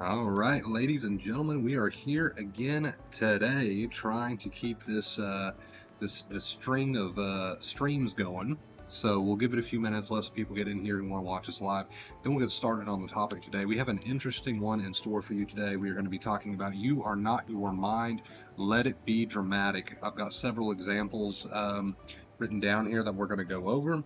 All right, ladies and gentlemen, we are here again today, trying to keep this string of streams going. So we'll give it a few minutes, let some people get in here who want to watch us live. Then we'll get started on the topic today. We have an interesting one in store for you today. We are going to be talking about "You Are Not Your Mind. Let It Be Dramatic." I've got several examples written down here that we're going to go over.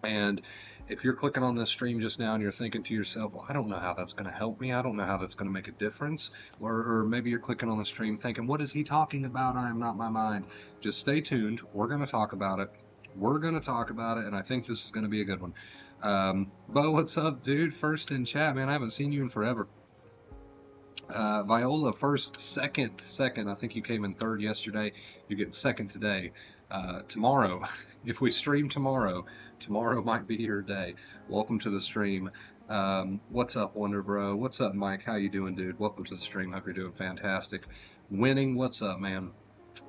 And if you're clicking on this stream just now and you're thinking to yourself, well, I don't know how that's going to help me. I don't know how that's going to make a difference. Or maybe you're clicking on the stream thinking, what is he talking about? I am not my mind. Just stay tuned. We're going to talk about it. We're going to talk about it. And I think this is going to be a good one. Bo, what's up, dude? First in chat, man. I haven't seen you in forever. Viola, first, second. I think you came in third yesterday. You're getting second today. Tomorrow, if we stream tomorrow might be your day. Welcome to the stream. What's up, Wonder Bro? What's up, Mike? How you doing, dude? Welcome to the stream. Hope you're doing fantastic. Winning, what's up, man?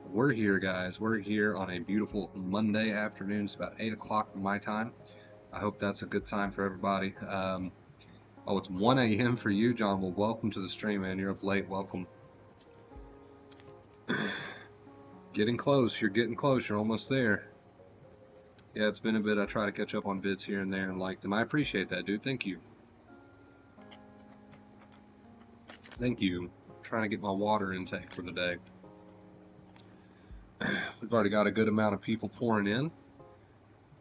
We're here, guys. We're here on a beautiful Monday afternoon. It's about 8 o'clock my time. I hope that's a good time for everybody. Oh, it's 1 a.m. for you, John. Well, welcome to the stream, man. You're up late. Welcome. Getting close. You're getting close. You're almost there. Yeah, it's been a bit. I try to catch up on vids here and there and like them. I appreciate that, dude. Thank you. Thank you. I'm trying to get my water intake for the day. We've already got a good amount of people pouring in,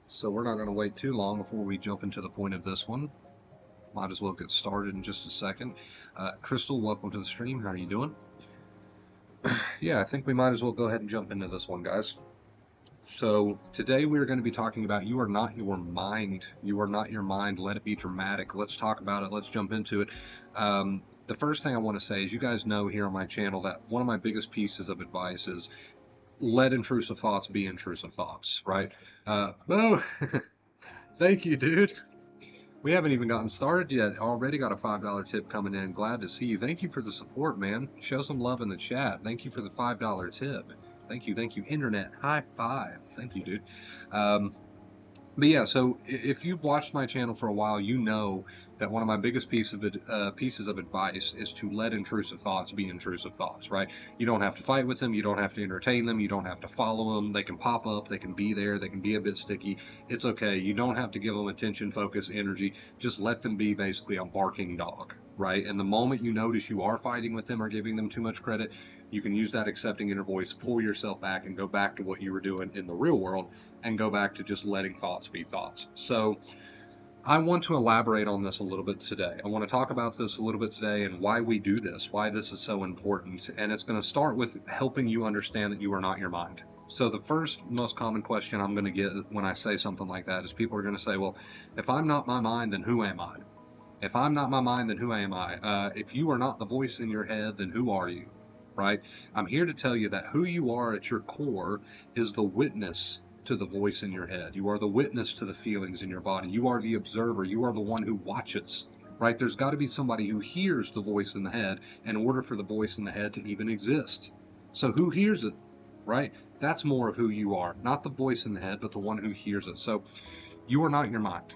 so we're not going to wait too long before we jump into the point of this one. Might as well get started in just a second. Crystal, welcome to the stream. How are you doing? Yeah, I think we might as well go ahead and jump into this one, guys. So today we're going to be talking about "You Are Not Your Mind." You are not your mind. Let it be dramatic. Let's talk about it. Let's jump into it. The first thing I want to say is, you guys know here on my channel that one of my biggest pieces of advice is let intrusive thoughts be intrusive thoughts, right? Oh, thank you, dude. We haven't even gotten started yet. Already got a $5 tip coming in. Glad to see you. Thank you for the support, man. Show some love in the chat. Thank you for the $5 tip. Thank you. Internet. High five. Thank you, dude. But yeah, so if you've watched my channel for a while, you know that one of my biggest pieces of advice is to let intrusive thoughts be intrusive thoughts, right? You don't have to fight with them. You don't have to entertain them. You don't have to follow them. They can pop up. They can be there. They can be a bit sticky. It's okay. You don't have to give them attention, focus, energy. Just let them be basically a barking dog, right? And the moment you notice you are fighting with them or giving them too much credit, you can use that accepting inner voice, pull yourself back, and go back to what you were doing in the real world, and go back to just letting thoughts be thoughts. So I want to elaborate on this a little bit today. I want to talk about this a little bit today and why we do this, why this is so important. And it's going to start with helping you understand that you are not your mind. So the first most common question I'm going to get when I say something like that is, people are going to say, well, if I'm not my mind, then who am I? If I'm not my mind, then who am I? If you are not the voice in your head, then who are you? Right? I'm here to tell you that who you are at your core is the witness to the voice in your head. You are the witness to the feelings in your body. You are the observer. You are the one who watches. Right? There's got to be somebody who hears the voice in the head in order for the voice in the head to even exist. So who hears it? Right? That's more of who you are. Not the voice in the head, but the one who hears it. So you are not your mind.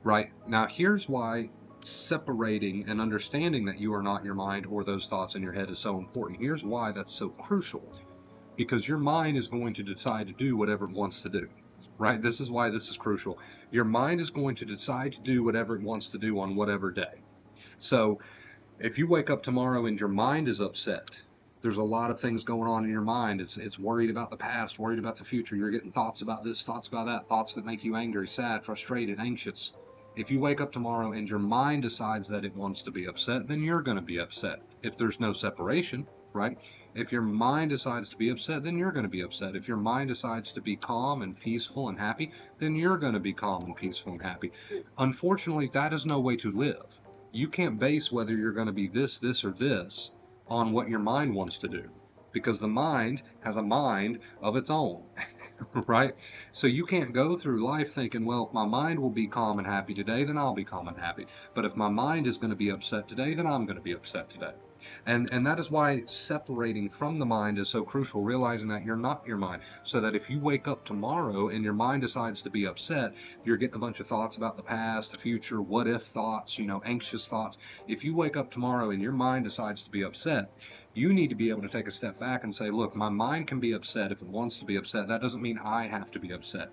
Right? Now, here's why separating and understanding that you are not your mind or those thoughts in your head is so important. Here's why that's so crucial. Because your mind is going to decide to do whatever it wants to do. Right? This is why this is crucial. Your mind is going to decide to do whatever it wants to do on whatever day. So if you wake up tomorrow and your mind is upset, there's a lot of things going on in your mind. It's worried about the past, worried about the future. You're getting thoughts about this, thoughts about that, thoughts that make you angry, sad, frustrated, anxious. If you wake up tomorrow and your mind decides that it wants to be upset, then you're going to be upset. If there's no separation, right? If your mind decides to be upset, then you're going to be upset. If your mind decides to be calm and peaceful and happy, then you're going to be calm and peaceful and happy. Unfortunately, that is no way to live. You can't base whether you're going to be this, or this on what your mind wants to do, because the mind has a mind of its own. Right? So you can't go through life thinking, well, if my mind will be calm and happy today, then I'll be calm and happy. But if my mind is going to be upset today, then I'm going to be upset today. And that is why separating from the mind is so crucial, realizing that you're not your mind. So that if you wake up tomorrow and your mind decides to be upset, you're getting a bunch of thoughts about the past, the future, what if thoughts, anxious thoughts. If you wake up tomorrow and your mind decides to be upset, you need to be able to take a step back and say, look, my mind can be upset if it wants to be upset. That doesn't mean I have to be upset.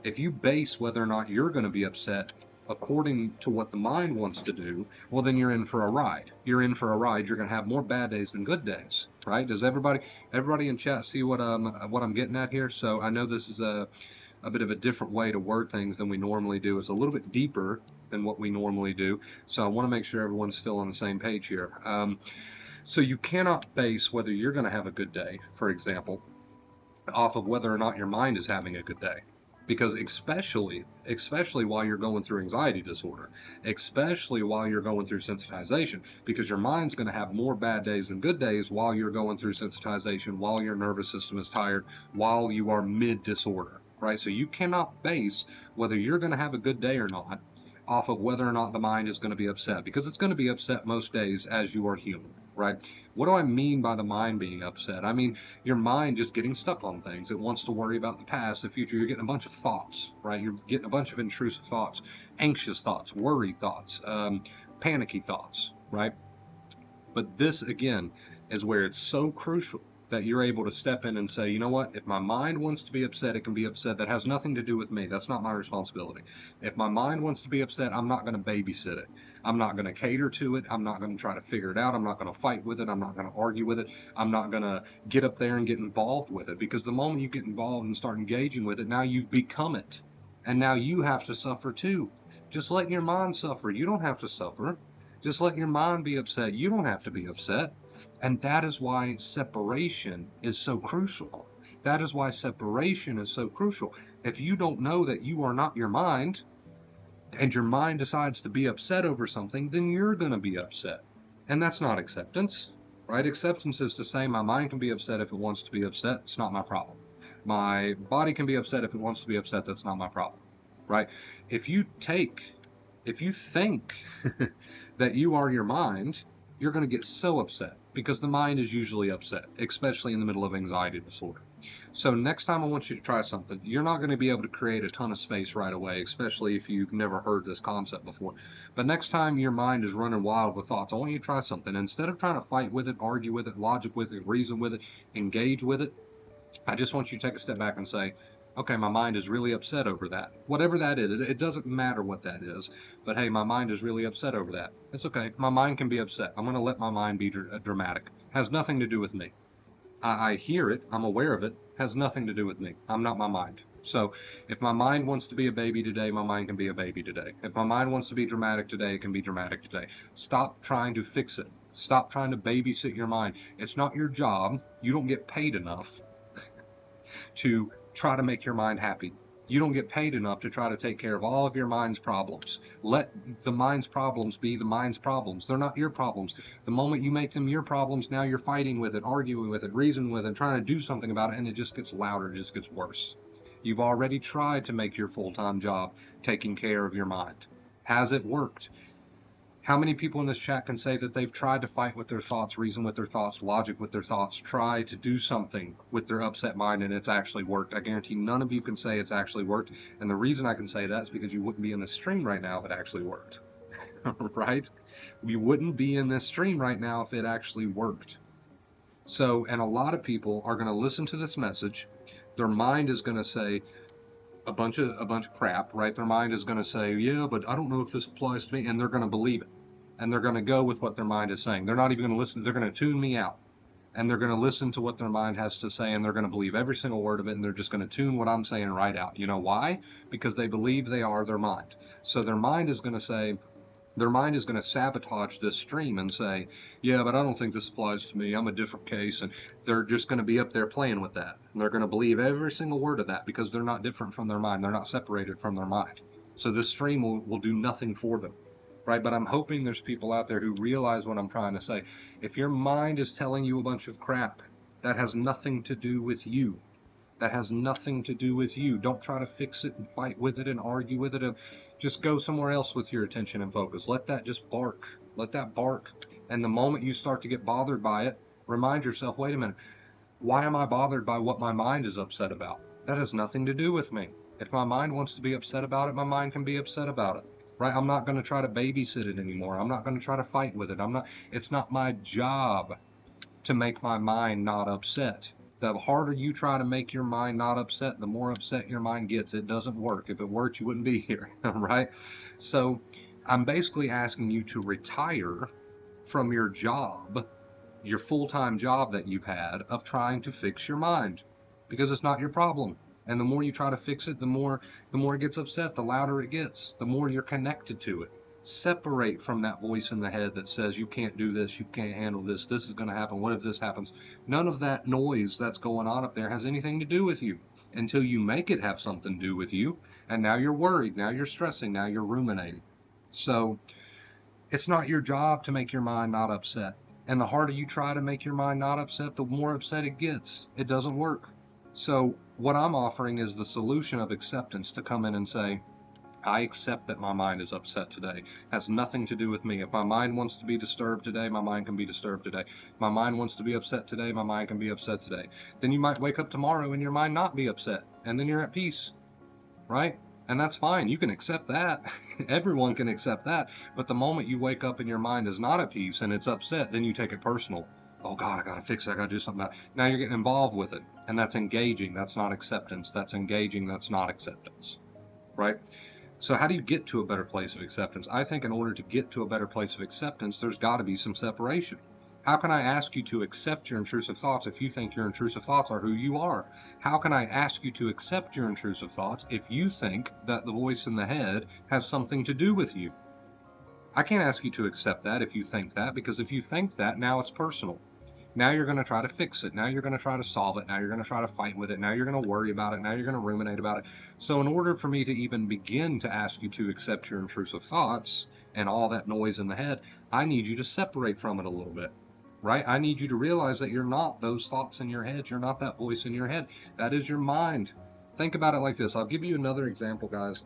If you base whether or not you're going to be upset according to what the mind wants to do, well, then you're in for a ride. You're in for a ride. You're going to have more bad days than good days, right? Does everybody in chat see what I'm getting at here? So I know this is a bit of a different way to word things than we normally do. It's a little bit deeper than what we normally do. So I want to make sure everyone's still on the same page here. So you cannot base whether you're going to have a good day, for example, off of whether or not your mind is having a good day. Because especially while you're going through anxiety disorder, especially while you're going through sensitization, because your mind's going to have more bad days than good days while you're going through sensitization, while your nervous system is tired, while you are mid disorder, right? So you cannot base whether you're going to have a good day or not off of whether or not the mind is going to be upset, because it's going to be upset most days as you are human, right? What do I mean by the mind being upset? I mean your mind just getting stuck on things. It wants to worry about the past, the future. You're getting a bunch of thoughts, right? You're getting a bunch of intrusive thoughts, anxious thoughts, worried thoughts, panicky thoughts, right? But this, again, is where it's so crucial that you're able to step in and say, you know what, if my mind wants to be upset, it can be upset. That has nothing to do with me. That's not my responsibility. If my mind wants to be upset, I'm not going to babysit it. I'm not going to cater to it. I'm not going to try to figure it out. I'm not going to fight with it. I'm not going to argue with it. I'm not going to get up there and get involved with it, because the moment you get involved and start engaging with it, now you've become it. And now you have to suffer too. Just let your mind suffer. You don't have to suffer. Just let your mind be upset. You don't have to be upset. And that is why separation is so crucial. That is why separation is so crucial. If you don't know that you are not your mind, and your mind decides to be upset over something, then you're going to be upset. And that's not acceptance, right? Acceptance is to say my mind can be upset if it wants to be upset. It's not my problem. My body can be upset if it wants to be upset. That's not my problem, right? If you think that you are your mind, you're going to get so upset, because the mind is usually upset, especially in the middle of anxiety disorder. So next time I want you to try something, you're not going to be able to create a ton of space right away, especially if you've never heard this concept before. But next time your mind is running wild with thoughts, I want you to try something. Instead of trying to fight with it, argue with it, logic with it, reason with it, engage with it, I just want you to take a step back and say, okay, my mind is really upset over that. Whatever that is, it doesn't matter what that is, but hey, my mind is really upset over that. It's okay. My mind can be upset. I'm going to let my mind be dramatic. Has nothing to do with me. I hear it. I'm aware of it. Has nothing to do with me. I'm not my mind. So if my mind wants to be a baby today, my mind can be a baby today. If my mind wants to be dramatic today, it can be dramatic today. Stop trying to fix it. Stop trying to babysit your mind. It's not your job. You don't get paid enough to try to make your mind happy. You don't get paid enough to try to take care of all of your mind's problems. Let the mind's problems be the mind's problems. They're not your problems. The moment you make them your problems, now you're fighting with it, arguing with it, reasoning with it, trying to do something about it, and it just gets louder, it just gets worse. You've already tried to make your full-time job taking care of your mind. Has it worked? How many people in this chat can say that they've tried to fight with their thoughts, reason with their thoughts, logic with their thoughts, try to do something with their upset mind, and it's actually worked? I guarantee none of you can say it's actually worked. And the reason I can say that is because you wouldn't be in this stream right now if it actually worked. Right? You wouldn't be in this stream right now if it actually worked. So, and a lot of people are going to listen to this message. Their mind is going to say a bunch of crap, right? Their mind is going to say, yeah, but I don't know if this applies to me, and they're going to believe it. And they're going to go with what their mind is saying. They're not even going to listen. They're going to tune me out. And they're going to listen to what their mind has to say, and they're going to believe every single word of it, and they're just going to tune what I'm saying right out. You know why? Because they believe they are their mind. So their mind is going to sabotage this stream and say, yeah, but I don't think this applies to me. I'm a different case. And they're just going to be up there playing with that. And they're going to believe every single word of that, because they're not different from their mind. They're not separated from their mind. So this stream will do nothing for them. Right? But I'm hoping there's people out there who realize what I'm trying to say. If your mind is telling you a bunch of crap, that has nothing to do with you. That has nothing to do with you. Don't try to fix it and fight with it and argue with it. And just go somewhere else with your attention and focus. Let that just bark. Let that bark And the moment you start to get bothered by it, remind yourself, wait a minute, why am I bothered by what my mind is upset about? That has nothing to do with me. If my mind wants to be upset about it, my mind can be upset about it. Right? I'm not going to try to babysit it anymore. I'm not going to try to fight with it. It's not my job to make my mind not upset. The harder you try to make your mind not upset, the more upset your mind gets. It doesn't work. If it worked, you wouldn't be here, right? So I'm basically asking you to retire from your job, your full-time job that you've had of trying to fix your mind, because it's not your problem. And the more you try to fix it, the more it gets upset, the louder it gets, the more you're connected to it. Separate from that voice in the head that says you can't do this, you can't handle this, this is going to happen, what if this happens? None of that noise that's going on up there has anything to do with you until you make it have something to do with you. And now you're worried, now you're stressing, now you're ruminating. So it's not your job to make your mind not upset. And the harder you try to make your mind not upset, the more upset it gets. It doesn't work. So what I'm offering is the solution of acceptance, to come in and say, I accept that my mind is upset today. It has nothing to do with me. If my mind wants to be disturbed today, my mind can be disturbed today. If my mind wants to be upset today, my mind can be upset today. Then you might wake up tomorrow and your mind not be upset, and then you're at peace, right? And that's fine. You can accept that. Everyone can accept that. But the moment you wake up and your mind is not at peace and it's upset, then you take it personal. Oh God, I gotta fix it. I gotta do something about it. Now you're getting involved with it. And that's engaging. That's not acceptance. That's engaging. That's not acceptance. Right? So how do you get to a better place of acceptance? I think in order to get to a better place of acceptance, there's got to be some separation. How can I ask you to accept your intrusive thoughts if you think your intrusive thoughts are who you are? How can I ask you to accept your intrusive thoughts if you think that the voice in the head has something to do with you? I can't ask you to accept that if you think that, because if you think that, now it's personal. Now you're going to try to fix it. Now you're going to try to solve it. Now you're going to try to fight with it. Now you're going to worry about it. Now you're going to ruminate about it. So in order for me to even begin to ask you to accept your intrusive thoughts and all that noise in the head, I need you to separate from it a little bit, right? I need you to realize that you're not those thoughts in your head. You're not that voice in your head. That is your mind. Think about it like this. I'll give you another example, guys,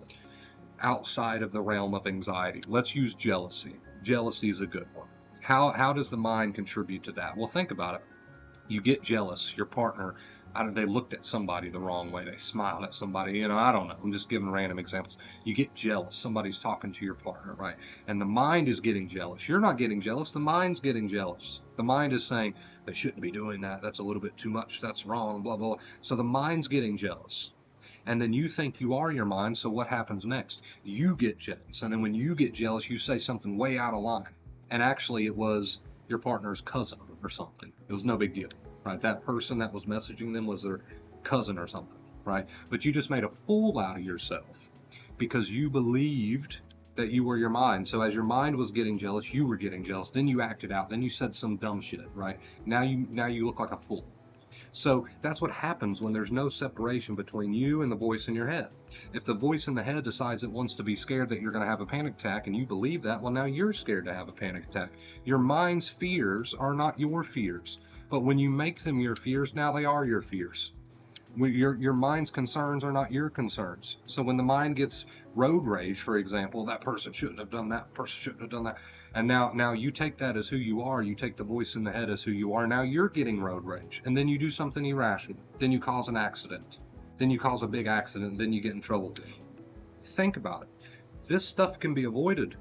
outside of the realm of anxiety. Let's use jealousy. Jealousy is a good one. How does the mind contribute to that? Well, think about it. You get jealous. Your partner, they looked at somebody the wrong way. They smiled at somebody. I don't know. I'm just giving random examples. You get jealous. Somebody's talking to your partner, right? And the mind is getting jealous. You're not getting jealous. The mind's getting jealous. The mind is saying, they shouldn't be doing that. That's a little bit too much. That's wrong, blah, blah, blah. So the mind's getting jealous. And then you think you are your mind. So what happens next? You get jealous. And then when you get jealous, you say something way out of line. And actually it was your partner's cousin or something. It was no big deal, right? That person that was messaging them was their cousin or something, right? But you just made a fool out of yourself because you believed that you were your mind. So as your mind was getting jealous, you were getting jealous. Then you acted out. Then you said some dumb shit, right? Now you look like a fool. So that's what happens when there's no separation between you and the voice in your head. If the voice in the head decides it wants to be scared that you're going to have a panic attack and you believe that, well, now you're scared to have a panic attack. Your mind's fears are not your fears. But when you make them your fears, now they are your fears. Your mind's concerns are not your concerns. So when the mind gets road rage, for example, that person shouldn't have done that, person shouldn't have done that. And now you take that as who you are. You take the voice in the head as who you are. Now you're getting road rage. And then you do something irrational. Then you cause an accident. Then you cause a big accident. Then you get in trouble. Think about it. This stuff can be avoided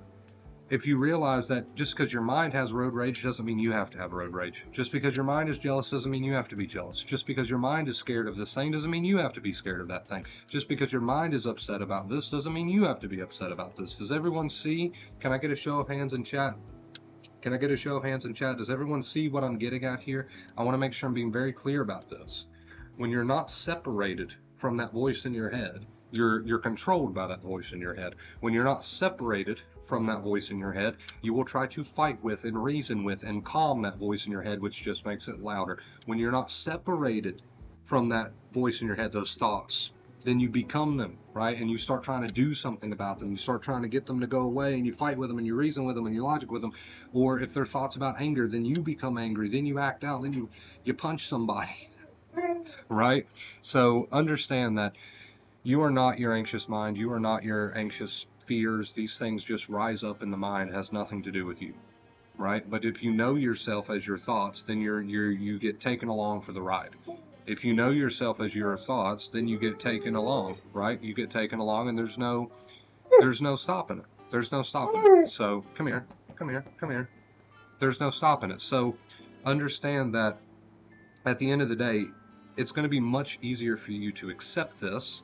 if you realize that just because your mind has road rage doesn't mean you have to have road rage. Just because your mind is jealous doesn't mean you have to be jealous. Just because your mind is scared of this thing doesn't mean you have to be scared of that thing. Just because your mind is upset about this doesn't mean you have to be upset about this. Does everyone see? Can I get a show of hands in chat? Can I get a show of hands in chat? Does everyone see what I'm getting at here? I want to make sure I'm being very clear about this. When you're not separated from that voice in your head, you're controlled by that voice in your head. When you're not separated from that voice in your head, you will try to fight with and reason with and calm that voice in your head, which just makes it louder. When you're not separated from that voice in your head, those thoughts, then you become them, right? And you start trying to do something about them. You start trying to get them to go away, and you fight with them, and you reason with them, and you logic with them. Or if they're thoughts about anger, then you become angry. Then you act out. Then you punch somebody, right? So understand that you are not your anxious mind. You are not your anxious fears. These things just rise up in the mind. It has nothing to do with you. right? But if you know yourself as your thoughts, then you get taken along for the ride. If you know yourself as your thoughts, then you get taken along, right? You get taken along, and there's no stopping it. There's no stopping it. So come here, come here, come here. There's no stopping it. So understand that at the end of the day, it's going to be much easier for you to accept this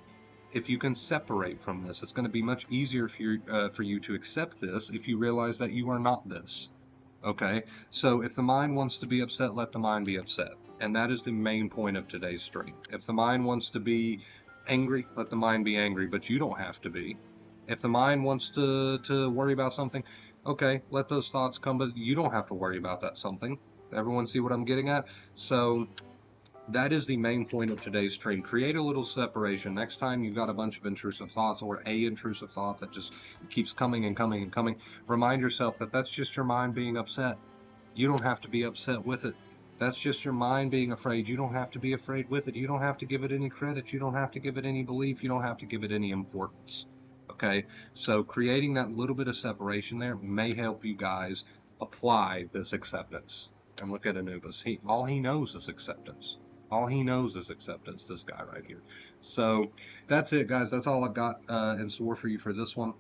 if you can separate from this. It's going to be much easier for you to accept this if you realize that you are not this. Okay, so if the mind wants to be upset, let the mind be upset. And that is the main point of today's stream. If the mind wants to be angry, let the mind be angry, but you don't have to be. If the mind wants to worry about something, okay, let those thoughts come, but you don't have to worry about that something. Everyone see what I'm getting at? So that is the main point of today's stream. Create a little separation. Next time you've got a bunch of intrusive thoughts or a intrusive thought that just keeps coming and coming and coming, remind yourself that that's just your mind being upset. You don't have to be upset with it. That's just your mind being afraid. You don't have to be afraid with it. You don't have to give it any credit. You don't have to give it any belief. You don't have to give it any importance. Okay? So creating that little bit of separation there may help you guys apply this acceptance. And look at Anubis. All he knows is acceptance. All he knows is acceptance, this guy right here. So that's it, guys. That's all I've got in store for you for this one.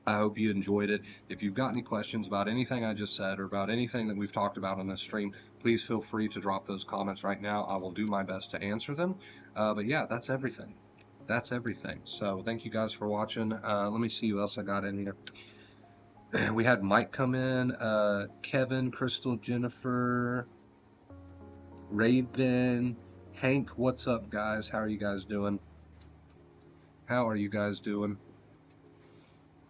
I hope you enjoyed it. If you've got any questions about anything I just said or about anything that we've talked about on this stream, please feel free to drop those comments right now. I will do my best to answer them. But yeah, that's everything. That's everything. So thank you guys for watching. Let me see who else I got in here. We had Mike come in, Kevin, Crystal, Jennifer, Raven, Hank. What's up, guys? How are you guys doing? How are you guys doing?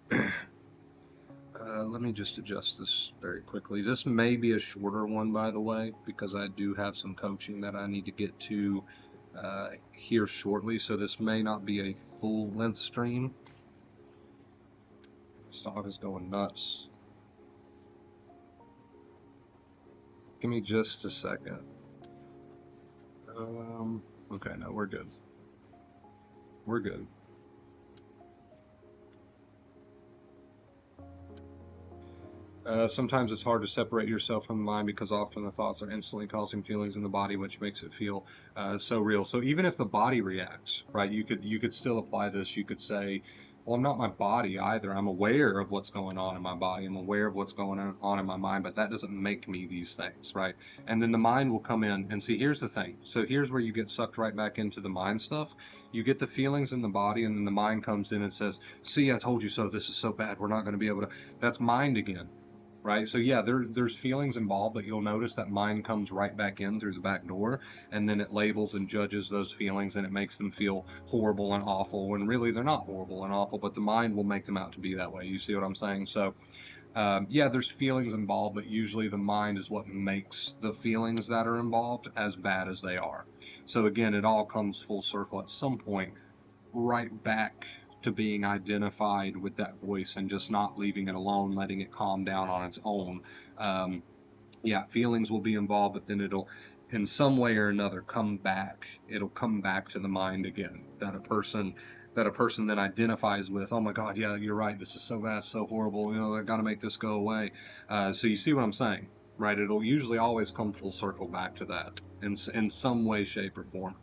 Let me just adjust this very quickly. This may be a shorter one, by the way, because I do have some coaching that I need to get to here shortly, so this may not be a full-length stream. Stock is going nuts. Give me just a second. Okay, no, we're good. We're good. Sometimes it's hard to separate yourself from the mind because often the thoughts are instantly causing feelings in the body, which makes it feel so real. So even if the body reacts, right, you could still apply this. You could say, well, I'm not my body either. I'm aware of what's going on in my body. I'm aware of what's going on in my mind, but that doesn't make me these things, right? And then the mind will come in and see, here's the thing. So here's where you get sucked right back into the mind stuff. You get the feelings in the body, and then the mind comes in and says, see, I told you so. This is so bad. We're not going to be able to. That's mind again. Right, so yeah, there's feelings involved, but you'll notice that mind comes right back in through the back door, and then it labels and judges those feelings, and it makes them feel horrible and awful, when really they're not horrible and awful, but the mind will make them out to be that way. You see what I'm saying? So yeah, there's feelings involved, but usually the mind is what makes the feelings that are involved as bad as they are. So again, it all comes full circle at some point, right back to being identified with that voice and just not leaving it alone, letting it calm down on its own. Yeah, feelings will be involved, but then it'll, in some way or another, come back. It'll come back to the mind again. That a person then identifies with, oh my God, yeah, you're right. This is so bad, so horrible. You know, I got to make this go away. So you see what I'm saying, right? It'll usually always come full circle back to that in some way, shape, or form.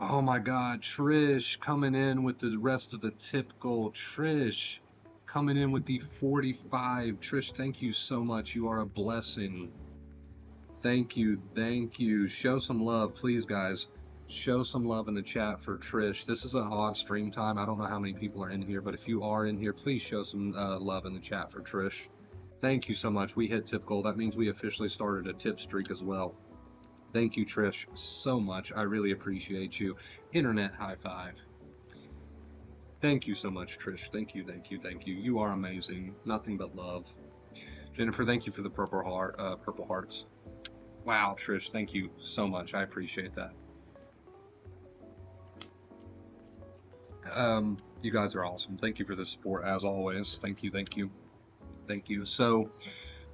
Oh my God, Trish coming in with the rest of the tip goal. Trish coming in with the 45. Trish, thank you so much. You are a blessing. Thank you. Thank you. Show some love, please, guys. Show some love in the chat for Trish. This is an odd stream time. I don't know how many people are in here, but if you are in here, please show some love in the chat for Trish. Thank you so much. We hit tip goal. That means we officially started a tip streak as well. Thank you, Trish, so much. I really appreciate you. Internet high five. Thank you so much, Trish. Thank you, thank you, thank you. You are amazing. Nothing but love. Jennifer, thank you for the purple hearts. Wow, Trish, thank you so much. I appreciate that. You guys are awesome. Thank you for the support, as always. Thank you, thank you, thank you. So,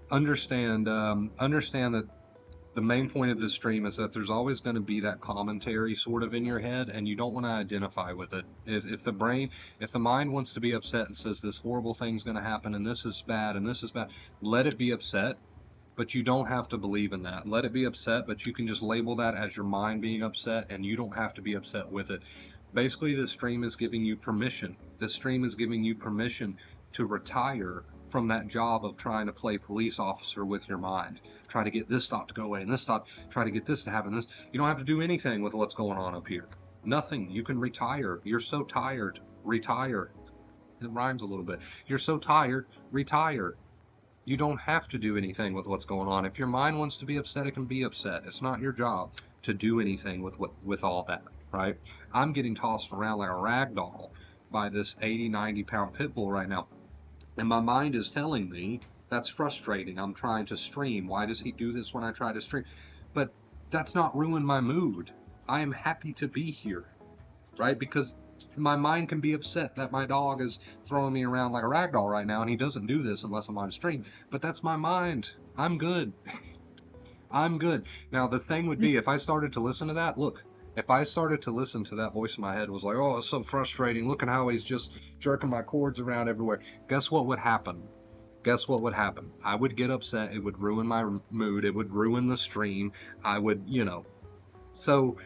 understand that the main point of this stream is that there's always going to be that commentary sort of in your head, and you don't want to identify with it. If the mind wants to be upset and says this horrible thing's going to happen and this is bad and this is bad, let it be upset, but you don't have to believe in that. Let it be upset, but you can just label that as your mind being upset, and you don't have to be upset with it. Basically, this stream is giving you permission. This stream is giving you permission to retire from that job of trying to play police officer with your mind. Try to get this thought to go away and this thought, try to get this to happen. This, you don't have to do anything with what's going on up here. Nothing. You can retire. You're so tired. Retire. It rhymes a little bit. You're so tired. Retire. You don't have to do anything with what's going on. If your mind wants to be upset, it can be upset. It's not your job to do anything with all that, right? I'm getting tossed around like a rag doll by this 80, 90-pound pit bull right now. And my mind is telling me that's frustrating. I'm trying to stream. Why does he do this when I try to stream? But that's not ruin my mood. I am happy to be here, right? Because my mind can be upset that my dog is throwing me around like a rag doll right now, and he doesn't do this unless I'm on stream. But that's my mind. I'm good. I'm good. Now, the thing would be, if I started to listen to that, look, if I started to listen to that voice in my head was like, oh, it's so frustrating. Look at how he's just jerking my cords around everywhere. Guess what would happen? Guess what would happen? I would get upset. It would ruin my mood. It would ruin the stream. I would, So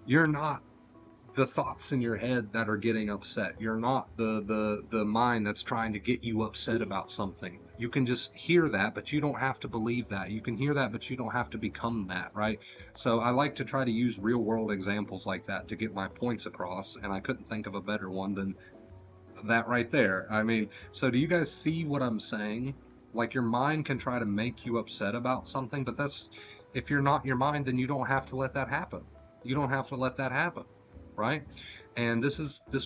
you're not the thoughts in your head that are getting upset. You're not the mind that's trying to get you upset about something. You can just hear that, but you don't have to believe that. You can hear that, but you don't have to become that, right? So I like to try to use real world examples like that to get my points across, and I couldn't think of a better one than that right there. I mean, so do you guys see what I'm saying? Like, your mind can try to make you upset about something, but that's, if you're not your mind, then you don't have to let that happen. You don't have to let that happen, right? And this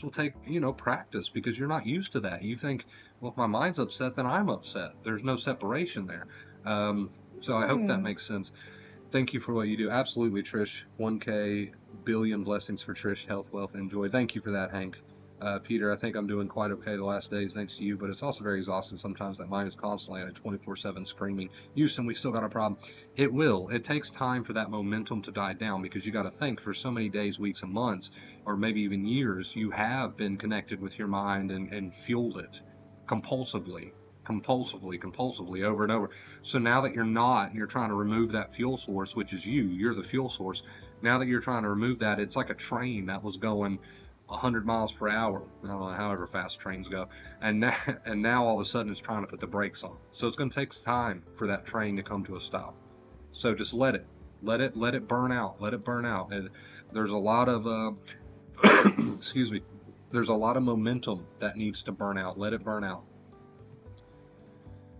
will take, practice, because you're not used to that. You think, well, if my mind's upset, then I'm upset. There's no separation there. So I hope that makes sense. Thank you for what you do. Absolutely, Trish. 1K, billion blessings for Trish. Health, wealth, and joy. Thank you for that, Hank. Peter, I think I'm doing quite okay the last days, thanks to you, but it's also very exhausting sometimes. That mind is constantly like 24/7 screaming, Houston, we still got a problem. It will. It takes time for that momentum to die down, because you got to think, for so many days, weeks, and months, or maybe even years, you have been connected with your mind and fueled it compulsively, over and over. So now that you're not, you're trying to remove that fuel source, which is you're the fuel source. Now that you're trying to remove that, it's like a train that was going 100 miles per hour. I don't know, however fast trains go. And now all of a sudden it's trying to put the brakes on. So it's going to take time for that train to come to a stop. So just let it burn out. Let it burn out. And there's a lot of, excuse me, there's a lot of momentum that needs to burn out. Let it burn out.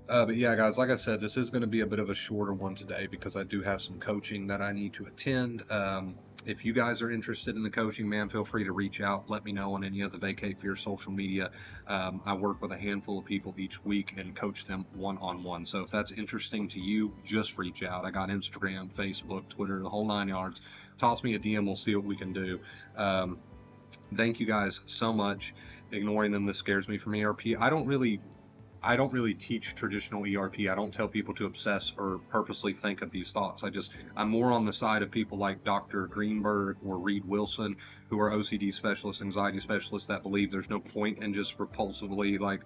But yeah, guys, like I said, this is going to be a bit of a shorter one today, because I do have some coaching that I need to attend. If you guys are interested in the coaching, man, feel free to reach out. Let me know on any of the Vacate Fear social media. I work with a handful of people each week and coach them one-on-one. So if that's interesting to you, just reach out. I got Instagram, Facebook, Twitter, the whole 9 yards. Toss me a DM. We'll see what we can do. Thank you guys so much. Ignoring them, this scares me from ERP. I don't really teach traditional ERP. I don't tell people to obsess or purposely think of these thoughts. I'm more on the side of people like Dr. Greenberg or Reed Wilson, who are OCD specialists, anxiety specialists, that believe there's no point in just repulsively like